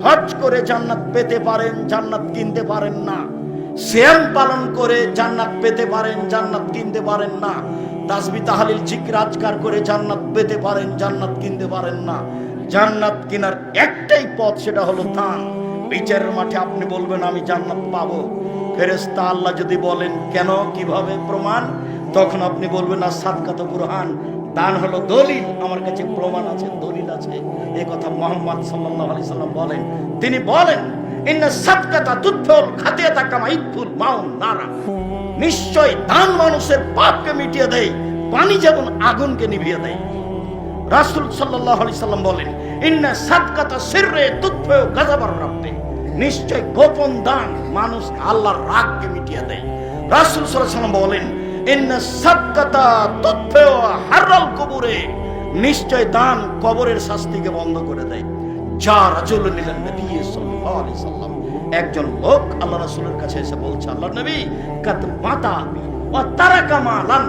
হজ করে জান্নাত পেতে পারেন, জান্নাত কিনতে পারেন না। সিয়াম পালন করে জান্নাত পেতে পারেন, জান্নাত কিনতে পারেন না। তাসবিহ তাহলিল জিকির আজকার করে জান্নাত পেতে পারেন, জান্নাত কিনতে পারেন না। জান্নাত কেনার একটাই পথ, সেটা হলো দান। বিচারের মাঠে আপনি বলবেন আমি জান্নাত পাবো। ফেরেশতা আল্লাহ যদি বলেন কেন, কিভাবে, প্রমাণ, তখন আপনি বলবেন আর সাদকাত বুরহান, দান হলো দলিল, আমার কাছে প্রমাণ আছে, দলিল আছে। এই কথা মুহাম্মদ সাল্লাল্লাহু আলাইহি সাল্লাম বলেন। তিনি বলেন ইন্না সাদকাতা তুদফিউল খাতিয়াতা কামা ইদফুল মাউন নারা, নিশ্চয় দান মানুষের পাপকে মিটিয়ে দেয়, পানি যেমন আগুনকে নিভিয়ে দেয়। রাসূল সাল্লাল্লাহু আলাইহি সাল্লাম বলেন ইন্না সাদকাতা সিররে তুদফিউ গাযাবার রাব্বি, নিশ্চয় গোপন দান মানুষ আল্লাহর রাগকে মিটিয়ে দেয়। রাসূল সাল্লাল্লাহু আলাইহি সাল্লাম বলেন ইন্না সাদকাতা তুদফিউ হাররাল কুবুরে, নিশ্চয় দান কবরের শাস্তিকে বন্ধ করে দেয়। যা রাজুলুন ইলা নবী সাল্লাল্লাহু আলাইহি সাল্লাম, একজন লোক আল্লাহ রাসূলের কাছে এসে বলছে, আল্লাহর নবী কাদ মাতা ওয়া তারাকা মালান,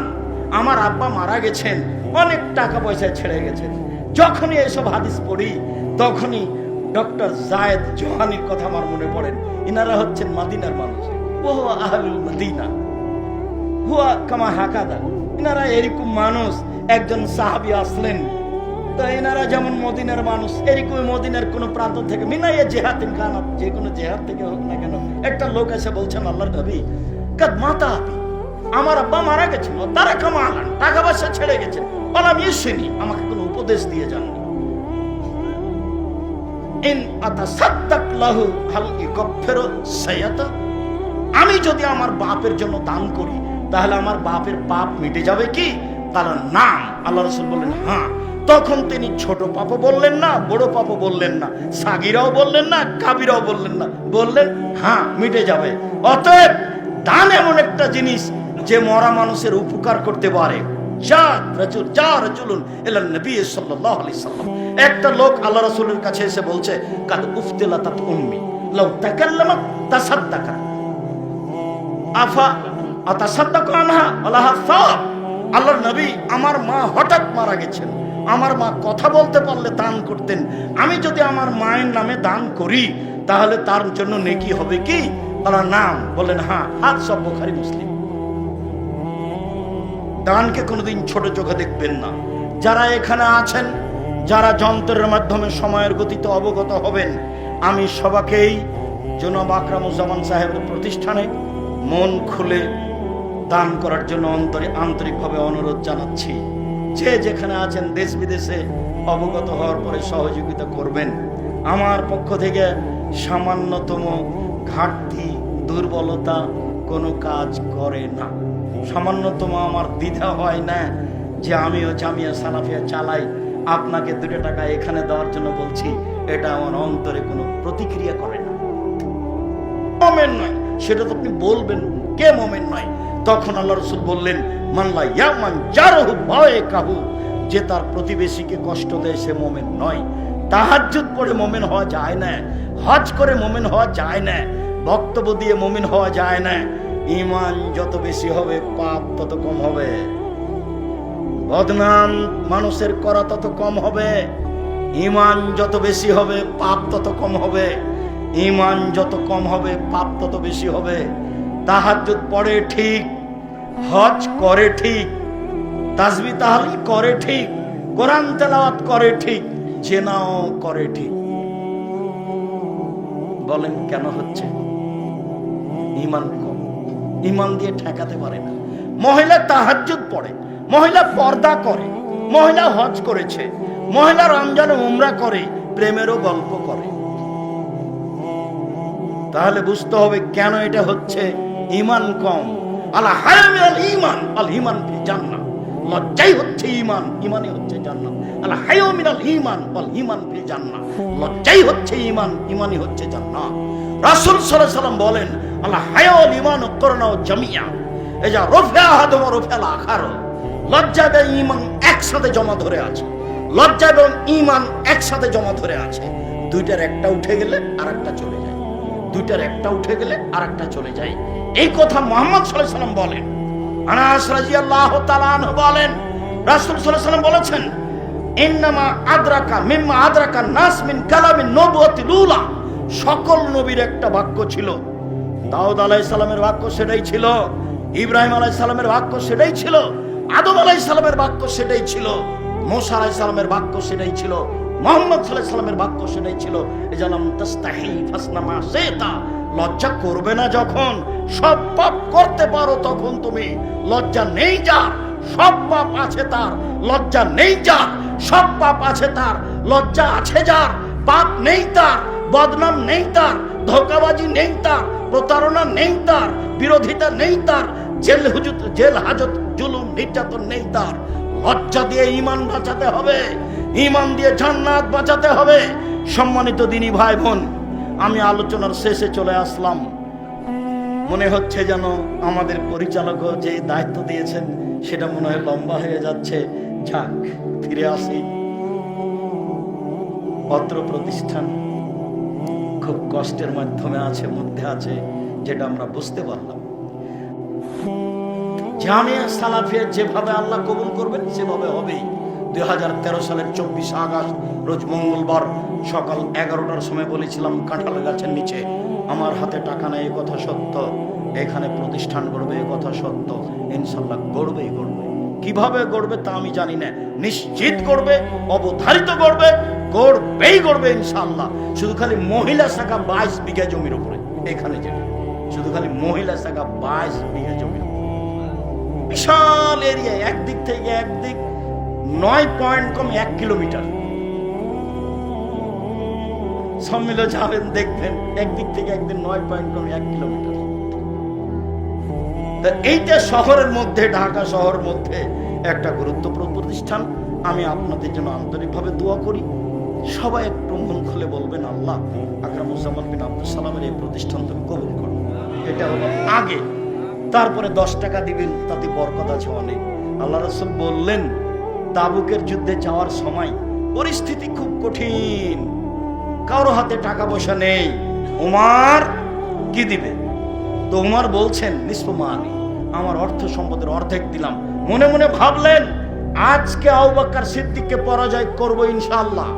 আমার আব্বা মারা গেছেন, অনেক টাকা পয়সা ছেড়ে গেছেন। যখনই এসব হাদিস পড়ি তখনই ডক্টর জায়েদ জোহানির কথা আমার মনে পড়েন। ইনারা হচ্ছেন মদিনার মানুষ, ওহ আহলুল মদিনা হুয়া কামা হাকাদা, ইনারা এরকম মানুষ। একজন সাহাবী আসলেন, তো এনারা যেমন মদিনার মানুষ, এরকম মদিনার কোন প্রান্ত থেকে মিনাইয়া জেহাতিন কানাত, যে কোনো জেহাদ থেকে হোক না কেন, একটা লোক এসে বলছেন আল্লাহর নবী কাদ মাতা আবি, আমার আব্বা মারা গেছিল, তারা কামালান, টাকা পয়সা ছেড়ে গেছেন, বললাম ইসনি, আমাকে কোনো উপদেশ দিয়ে যাননি। ইন আতাসাদ্দাক লাহু হাল ইগফিরু সাইয়াতা, আমি যদি আমার বাপের জন্য দান করি তাহলে আমার বাপের পাপ মিটে যাবে কি? তারা নাম, আল্লাহ রাসূল বললেন হ্যাঁ। তখন তিনি ছোট পাপও বললেন না, বড় পাপও বললেন না, সাগিরাও বললেন না, কাবিরাও বললেন না, বললেন হ্যাঁ মিটে যাবে। অতএব দান এমন একটা জিনিস যে মরা মানুষের উপকার করতে পারে। একটা লোক আল্লাহ রাসূলের কাছে এসে বলছে কাদ উফতিলাতাত উম্মি লাউ তাকাল্লামাত তাসাদ্দাকা আফা আতাসাদ্দাকু আনহা আলাহা সাওয়াব। আল্লাহর নবী, আমার মা হঠাৎ মারা গেছেন, আমার মা কথা বলতে পারলে দান করতেন, আমি যদি আমার মায়ের নামে দান করি তাহলে তার জন্য নেকি হবে কি? তারা নাম বলেন হ্যাঁ, হাত সব বুখারী মুসলিম। দানকে কোনোদিন ছোট চোখে দেখবেন না। যারা এখানে আছেন, যারা যন্ত্রের মাধ্যমে সময়ের গতিতে অবগত হবেন, আমি সবাইকেই জনাব আকরামুজ্জামান সাহেবের প্রতিষ্ঠানে মন খুলে দান করার জন্য আন্তরিকভাবে অনুরোধ জানাচ্ছি। যে যেখানে আছেন দেশ বিদেশে অবগত হওয়ার পরে সহযোগিতা করবেন। আমার পক্ষ থেকে সামান্যতম ঘাটতি, দুর্বলতা কোনো কাজ করে না। সামান্যতম আমার দ্বিধা হয় না যে আমিও জামিয়া সালাফিয়া চালাই, আপনাকে 2 টাকা এখানে দেওয়ার জন্য বলছি, এটা আমার অন্তরে কোনো প্রতিক্রিয়া করে না। মোমেন নয় সেটা তো আপনি বলবেন, কে মোমেন নয়? তখন আল্লাহ রাসূল বললেন মানলা ইয়ামান জারহু বায়কাহু, যে তার প্রতিবেশীকে কষ্ট দেয় সে মোমেন নয়। তাহাজ্জুদ পড়ে মোমেন হওয়া যায় না, হজ করে মোমেন হওয়া যায় না, বক্তব্য দিয়ে মোমেন হওয়া যায় না। ঈমান যত বেশি হবে পাপ তত কম হবে, বদনাম মানুষের করা তত কম হবে। ঈমান যত বেশি হবে পাপ তত কম হবে, ঈমান যত কম হবে পাপ তত বেশি হবে। তাহাজ্জুদ পড়ে ঠিক, হজ করে ঠিক, তাসবিহ তাহলিল করে ঠিক, কোরআন তেলাওয়াত করে ঠিক, জিনাও করে ঠিক। বলেন কেন হচ্ছে? ঈমান কম, ঈমান দিয়ে ঠেকাতে পারে না। মহিলা তাহাজ্জুদ পড়ে, মহিলা পর্দা করে, মহিলা হজ করেছে, মহিলা রমজানে উমরা করে, প্রেমেরও গল্প করে। তাহলে বুঝতে হবে কেন এটা হচ্ছে। ঈমান কম। আলা হায়া মিনাল ঈমান আল ঈমান ফিল জান্নাহ, লজ্জাই হচ্ছে ঈমান, ঈমানই হচ্ছে জান্নাত। আলা হায়া মিনাল ঈমান আল ঈমান ফিল জান্নাহ, লজ্জাই হচ্ছে ঈমান, ঈমানই হচ্ছে জান্নাত। রাসূল সাল্লাল্লাহু আলাইহি সাল্লাম বলেন আলা হায়া ওয়াল ঈমান করনাও জামিয়া, এই যা রফা আহাদুম রফাল আখার, লজ্জা এবং ঈমান একসাথে জমা ধরে আছে, লজ্জা এবং ঈমান একসাথে জমা ধরে আছে। দুইটার একটা উঠে গেলে আরেকটা চলে যায়, দুইটার একটা উঠে গেলে আরেকটা চলে যায়। এই কথা মুহাম্মদ সাল্লাল্লাহু আলাইহি সাল্লাম বলেন। আনাস রাদিয়াল্লাহু তাআলা আনহু বলেন রাসূল সাল্লাল্লাহু আলাইহি সাল্লাম বলেছেন ইন্নামা আদরাকা মিম্মা আদরাকা নাস মিন কালামিন নবুওয়াতিল উলা সকল নবীর একটা বাক্য ছিল। দাউদ আলাইহিস সালামের বাক্য সেটাই ছিল, ইব্রাহিম আলাইহিস সালামের বাক্য সেটাই ছিল, আদম আলাইহিস সালামের বাক্য সেটাই ছিল, মুসা আলাইহিস সালামের বাক্য সেটাই ছিল, মুহাম্মদ সাল্লাল্লাহু আলাইহি সাল্লামের বাক্য সেটাই ছিল। এজালাম তাস্তাহি ফাসনা মা শিতা, লজ্জা করবে না যখন সব পাপ করতে পারো তখন তুমি। লজ্জা নেই যার সব পাপ আছে তার, লজ্জা নেই যার সব পাপ আছে তার, লজ্জা আছে যার পাপ নেই তার, বদনাম নেই তার, ধোঁকাবাজি নেই তার, প্রতারণা নেই তার, বিরোধিতা নেই তার, জেল হাজত জুলুম নির্যাতন নেই তার। লজ্জা দিয়ে ঈমান বাঁচাতে হবে, ঈমান দিয়ে জান্নাত বাঁচাতে হবে। সম্মানিত দিনী ভাই বোন, আমি আলোচনার শেষে চলে আসলাম। মনে হচ্ছে যেন আমাদের পরিচালক যে দায়িত্ব দিয়েছেন সেটা মনে হয় লম্বা হয়ে যাচ্ছে। যাক, ফিরে আসি। অত্র প্রতিষ্ঠান খুব কষ্টের মাধ্যমে মধ্যে আছে, যেটা আমরা বুঝতে পারলাম। জামিয়া সালাফিয়া যেভাবে আল্লাহ কবুল করবেন সেভাবে হবেই। 2013 সালের 24 আগস্ট রোজ মঙ্গলবার সকাল 11টার সময় বলেছিলাম কাঁঠাল গাছের নিচে, আমার হাতে টাকা নেই এ কথা সত্য, এখানে প্রতিষ্ঠান গড়বে এ কথা সত্য, ইনশাল্লাহ গড়বেই গড়বে। কিভাবে গড়বে তা আমি জানি না, নিশ্চিত গড়বে, অবধারিত গড়বে, গড়বেই গড়বে ইনশাল্লাহ। শুধু খালি মহিলা শাখা 22 বিঘা জমির উপরে, এখানে যেটা শুধু খালি মহিলা শাখা 22 বিঘা জমির উপরে, বিশাল এরিয়া, একদিক থেকে একদিক 9 পয়েন্ট কম 1 কিলোমিটার। সব মিলে যাবেন দেখবেন, একদিক থেকে একদিন 9 পয়েন্ট কম 1 কিলোমিটার। এইটা শহরের মধ্যে, ঢাকা শহরের মধ্যে একটা গুরুত্বপূর্ণ প্রতিষ্ঠান। আমি আপনাদের জন্য আন্তরিকভাবে দোয়া করি। সবাই একটু মন খুলে বলবেন, আল্লাহ আকরামুজ্জামান বিন আব্দুল সালামের এই প্রতিষ্ঠান তুমি কবুল করো। এটা হলো আগে, তারপরে 10 টাকা দিবেন, তাতে বরকত আছে অনেক। আল্লাহ রাসূল বললেন তাবুকের যুদ্ধে যাওয়ার সময় পরিস্থিতি খুব কঠিন, কারো হাতে টাকা পয়সা নেই, উমার কি দিবে? তো উমার বলছেন নিসফু মালি, আমার অর্থ সম্পদের অর্ধেক দিলাম। মনে মনে ভাবলেন আজকে আবু বকর সিদ্দিককে পরাজয় করব ইনশাআল্লাহ,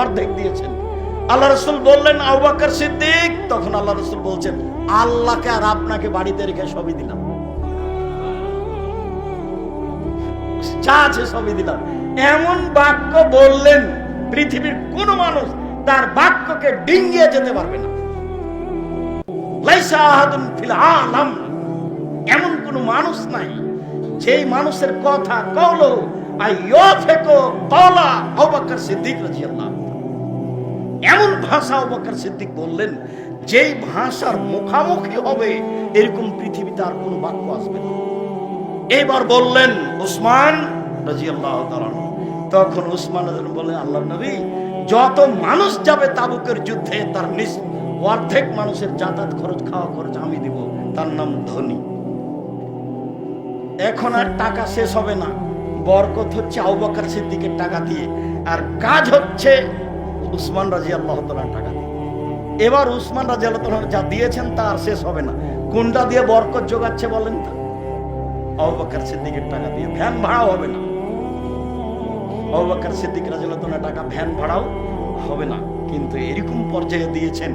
অর্ধেক দিয়েছেন। আল্লাহ রাসূল বললেন আবু বকর সিদ্দিক, তখন আল্লাহ রাসূল বলছেন আল্লাহকে আর আপনাকে বাড়িতে রেখে সবই দিলাম, যা আছে সবই দিলাম। এমন বাক্য বললেন পৃথিবীর কোন মানুষ তার বাক্যকে ডিঙ্গিয়ে যেতে পারবে না। লাইসা আহাদুন ফিল আলাম, এমন কোন মানুষ নাই যেই মানুষের কথা কওলো আইয়াফেকো কওলা আবু বকর সিদ্দিক রাদিয়াল্লাহু, এমন ভাষা আবু বকর সিদ্দিক বললেন যেই ভাষার মুখামুখি হবে এরকম পৃথিবীতে আর কোন বাক্য আসবে না। এবার বললেন উসমান রাদিয়াল্লাহু তাআলা, তখন উসমান রাদিয়াল্লাহু বললেন আল্লাহর নবী, যত মানুষ যাবে তাবুকের যুদ্ধে তার অর্ধেক মানুষের যাতায়াত খরচ, খাওয়া খরচ আমি দিব, তার নাম ধনী। এখন আর টাকা শেষ হবে না, বরকত হচ্ছে আবু বকর সিদ্দিকের টাকা দিয়ে, আর কাজ হচ্ছে উসমান রাদিয়াল্লাহু তাআলার টাকা দিয়ে। এবার উসমান রাদিয়াল্লাহু তাআলা যা দিয়েছেন তা আর শেষ হবে না। কোনটা দিয়ে বরকত যোগাচ্ছে বলেন তো? আবু বকর সিদ্দিকের টাকা দিয়ে। ভ্যান ভাড়াও হবে না, আবু বকর সিদ্দিক রাদিয়াল্লাহু তাআলার টাকা ভ্যান ভাড়াও হবে না। কিন্তু এরকম পর্যায়ে দিয়েছেন,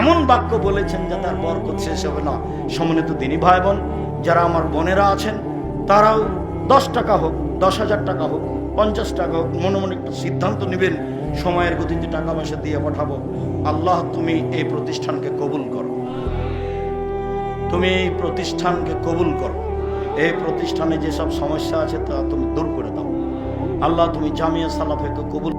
এমন বাক্য বলেছেন যে তার বরকত শেষ হবে না। সম্মানিত দিনী ভাই বোন, যারা আমার বোনেরা আছেন তারাও 10 টাকা হোক, 10,000 টাকা হোক, 50 টাকা হোক, মনে মনে একটা সিদ্ধান্ত নেবেন, সময়ের গতিতে টাকা পয়সা দিয়ে পাঠাবো। আল্লাহ তুমি এই প্রতিষ্ঠানকে কবুল করো, তুমি এই প্রতিষ্ঠানকে কবুল করো। এই প্রতিষ্ঠানে যেসব সমস্যা আছে তা তুমি দূর করে দাও। আল্লাহ তুমি জামিয়া সালাফিকে কবুল